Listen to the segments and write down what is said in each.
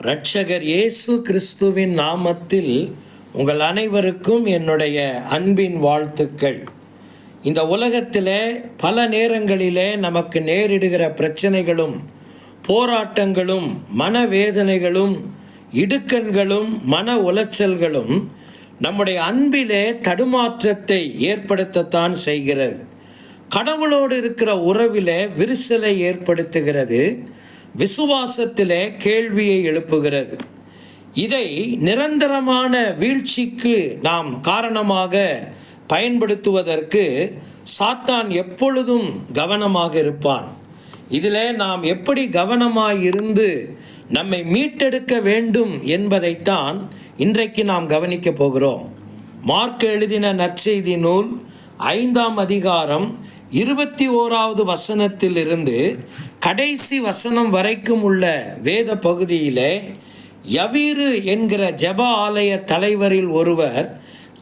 இரட்சகர் இயேசு கிறிஸ்துவின் நாமத்தில் உங்கள் அனைவருக்கும் என்னுடைய அன்பின் வாழ்த்துக்கள். இந்த உலகத்தில் பல நேரங்களிலே நமக்கு நேரிடுகிற பிரச்சனைகளும் போராட்டங்களும் மனவேதனைகளும் இடுக்கண்களும் மன உளைச்சல்களும் நம்முடைய அன்பிலே தடுமாற்றத்தை ஏற்படுத்தத்தான் செய்கிறது. கடவுளோடு இருக்கிற உறவிலே விரிசலை ஏற்படுத்துகிறது, விசுவாசத்திலே கேள்வியை எழுப்புகிறது. இதை நிரந்தரமான வீழ்ச்சிக்கு நாம் காரணமாக பயன்படுத்துவதற்கு சாத்தான் எப்பொழுதும் கவனமாக இருப்பான். இதில் நாம் எப்படி கவனமாக இருந்து நம்மை மீட்டெடுக்க வேண்டும் என்பதைத்தான் இன்றைக்கு நாம் கவனிக்க போகிறோம். மார்க் எழுதின நற்செய்தி நூல் 5ஆம் அதிகாரம் 21வது வசனத்திலிருந்து கடைசி வசனம் வரைக்கும் உள்ள வேத பகுதியிலே யவீரு என்கிற ஜெப ஆலய தலைவரில் ஒருவர்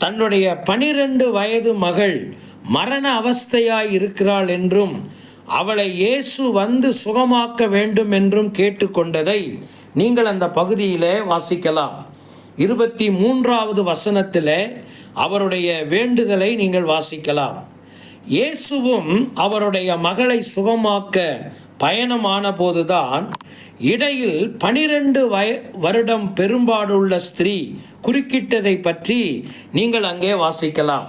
தன்னுடைய 12 வயது மகள் மரண அவஸ்தையாய் இருக்கிறாள் என்றும் அவளை இயேசு வந்து சுகமாக்க வேண்டும் என்றும் கேட்டுக்கொண்டதை நீங்கள் அந்த பகுதியிலே வாசிக்கலாம். 23வது வசனத்தில் அவருடைய வேண்டுதலை நீங்கள் வாசிக்கலாம். இயேசுவும் அவருடைய மகளை சுகமாக்க பயணமான போதுதான் இடையில் 12 வருடம் பெரும்பாடுள்ள ஸ்திரீ குறுக்கிட்டதை பற்றி நீங்கள் அங்கே வாசிக்கலாம்.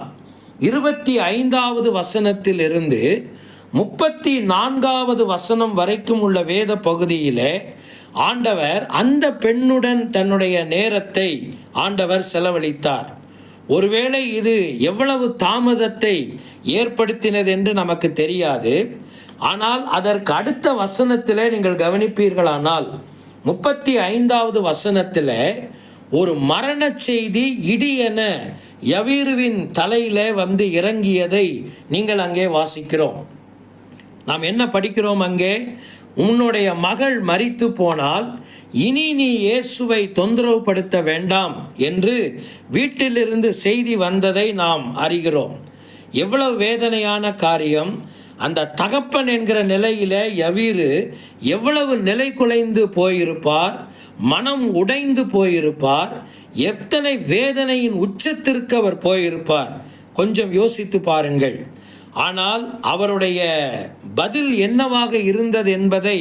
25வது வசனத்தில் இருந்து 34வது வசனம் வரைக்கும் உள்ள வேத பகுதியிலே ஆண்டவர் அந்த பெண்ணுடன் தன்னுடைய நேரத்தை ஆண்டவர் செலவழித்தார். ஒருவேளை இது எவ்வளவு தாமதத்தை ஏற்படுத்தினது என்று நமக்கு தெரியாது. ஆனால் அதற்கு அடுத்த வசனத்தில் நீங்கள் கவனிப்பீர்களானால் 35வது வசனத்தில் ஒரு மரண செய்தி இடியென யவீருவின் தலையிலே வந்து இறங்கியதை நீங்கள் அங்கே வாசிக்கிறோம். நாம் என்ன படிக்கிறோம் அங்கே? உன்னுடைய மகள் மரித்து போனால் இனி நீ இயேசுவை தொந்தரவுப்படுத்த வேண்டாம் என்று வீட்டிலிருந்து செய்தி வந்ததை நாம் அறிகிறோம். எவ்வளவு வேதனையான காரியம்! அந்த தகப்பன் என்கிற நிலையில யவீரு எவ்வளவு நிலை குலைந்து போயிருப்பார், மனம் உடைந்து போயிருப்பார், எத்தனை வேதனையின் உச்சத்திற்கு அவர் போயிருப்பார். கொஞ்சம் யோசித்து பாருங்கள். ஆனால் அவருடைய பதில் என்னவாக இருந்தது என்பதை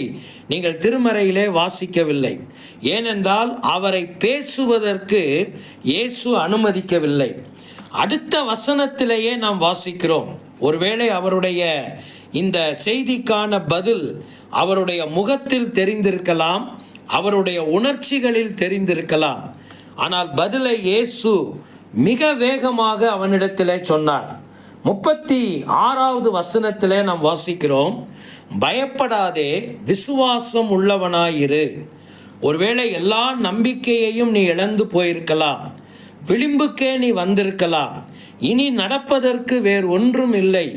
நீங்கள் திருமறையிலே வாசிக்கவில்லை. ஏனென்றால் அவரை பேசுவதற்கு இயேசு அனுமதிக்கவில்லை. அடுத்த வசனத்திலேயே நாம் வாசிக்கிறோம். ஒருவேளை அவருடைய இந்த செய்திக்கான பதில் அவருடைய முகத்தில் தெரிந்திருக்கலாம், அவருடைய உணர்ச்சிகளில் தெரிந்திருக்கலாம். ஆனால் பதிலை இயேசு மிக வேகமாக அவனிடத்திலே சொன்னார். 36வது வசனத்திலே நாம் வாசிக்கிறோம், பயப்படாதே, விசுவாசம் உள்ளவனாயிரு. ஒருவேளை எல்லா நம்பிக்கையையும் நீ இழந்து போயிருக்கலாம், விளிம்புக்கே நீ வந்திருக்கலாம், இனி நடப்பதற்கு வேறு ஒன்றும் இல்லை,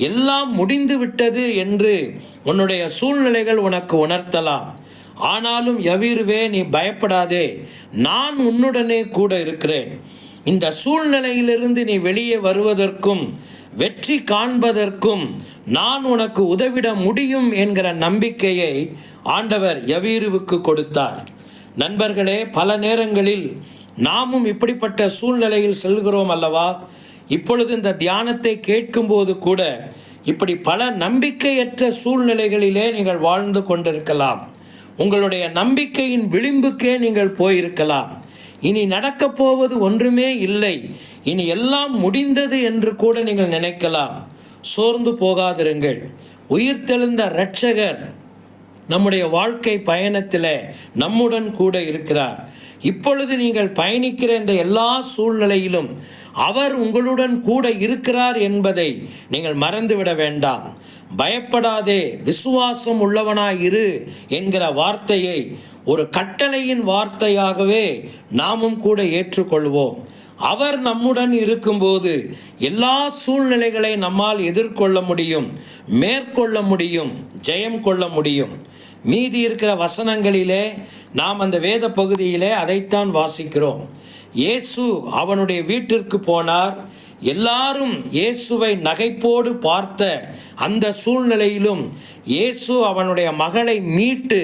எல்லாம் முடிந்து விட்டது என்று உன்னுடைய சூழ்நிலைகள் உனக்கு உணர்த்தலாம். ஆனாலும் யவீருவே, நீ பயப்படாதே, நான் உன்னுடனே கூட இருக்கிறேன். இந்த சூழ்நிலையிலிருந்து நீ வெளியே வருவதற்கும் வெற்றி காண்பதற்கும் நான் உனக்கு உதவிட முடியும் என்கிற நம்பிக்கையை ஆண்டவர் யவீருவுக்கு கொடுத்தார். நண்பர்களே, பல நேரங்களில் நாமும் இப்படிப்பட்ட சூழ்நிலையில் செல்கிறோம் அல்லவா? இப்பொழுது இந்த தியானத்தை கேட்கும்போது கூட இப்படி பல நம்பிக்கையற்ற சூழ்நிலைகளிலே நீங்கள் வாழ்ந்து கொண்டிருக்கலாம். உங்களுடைய நம்பிக்கையின் விளிம்புக்கே நீங்கள் போயிருக்கலாம். இனி நடக்கப் போவது ஒன்றுமே இல்லை, இனி எல்லாம் முடிந்தது என்று கூட நீங்கள் நினைக்கலாம். சோர்ந்து போகாதிருங்கள். உயிர்த்தெழுந்த இரட்சகர் நம்முடைய வாழ்க்கை பயணத்தில் நம்முடன் கூட இருக்கிறார். இப்பொழுது நீங்கள் பயணிக்கிற இந்த எல்லா சூழ்நிலையிலும் அவர் உங்களுடன் கூட இருக்கிறார் என்பதை நீங்கள் மறந்துவிட வேண்டாம். பயப்படாதே, விசுவாசம் உள்ளவனாயிரு என்கிற வார்த்தையை ஒரு கட்டளையின் வார்த்தையாகவே நாமும் கூட ஏற்றுக்கொள்வோம். அவர் நம்முடன் இருக்கும்போது எல்லா சூழ்நிலைகளை நம்மால் எதிர்கொள்ள முடியும், மேற்கொள்ள முடியும், ஜெயம் கொள்ள முடியும். மீதி இருக்கிற வசனங்களிலே நாம் அந்த வேத பகுதியிலே அதைத்தான் வாசிக்கிறோம். இயேசு அவனுடைய வீட்டிற்கு போனார். எல்லாரும் இயேசுவை நகைப்போடு பார்த்த அந்த சூழ்நிலையிலும் இயேசு அவனுடைய மகளை மீட்டு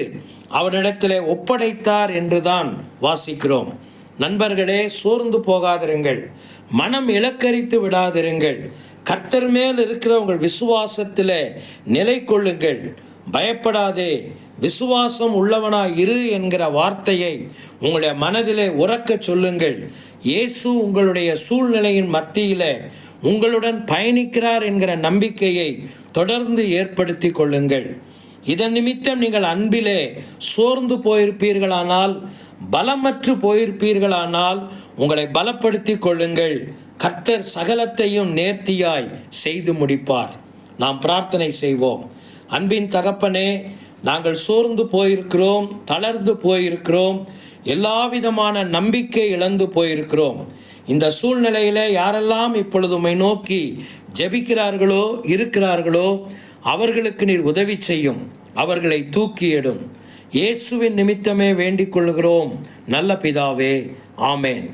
அவரிடத்திலே ஒப்படைத்தார் என்றுதான் வாசிக்கிறோம். நண்பர்களே, சோர்ந்து போகாதிருங்கள், மனம் இலக்கரித்து விடாதிருங்கள். கர்த்தர் மேல் இருக்கிற உங்கள் விசுவாசத்தில் நிலை கொள்ளுங்கள். பயப்படாதே, விசுவாசம் உள்ளவனாய் இரு என்கிற வார்த்தையை உங்களுடைய மனதிலே உறக்க சொல்லுங்கள். இயேசு உங்களுடைய சூழ்நிலையின் மத்தியில் உங்களுடன் பயணிக்கிறார் என்கிற நம்பிக்கையை தொடர்ந்து ஏற்படுத்தி கொள்ளுங்கள். இதன் நிமித்தம் நீங்கள் அன்பிலே சோர்ந்து போயிருப்பீர்களானால், பலமற்று போயிருப்பீர்களானால் உங்களை பலப்படுத்தி கொள்ளுங்கள். கர்த்தர் சகலத்தையும் நேர்த்தியாய் செய்து முடிப்பார். நாம் பிரார்த்தனை செய்வோம். அன்பின் தகப்பனே, நாங்கள் சோர்ந்து போயிருக்கிறோம், தளர்ந்து போயிருக்கிறோம், எல்லா விதமான நம்பிக்கை இழந்து போயிருக்கிறோம். இந்த சூழ்நிலையில் யாரெல்லாம் இப்பொழுது உம்மை நோக்கி ஜெபிக்கிறார்களோ இருக்கிறார்களோ அவர்களுக்கு நீர் உதவி செய்யும், அவர்களை தூக்கி எடும். இயேசுவின் நிமித்தமே வேண்டிக் கொள்கிறோம் நல்ல பிதாவே, ஆமேன்.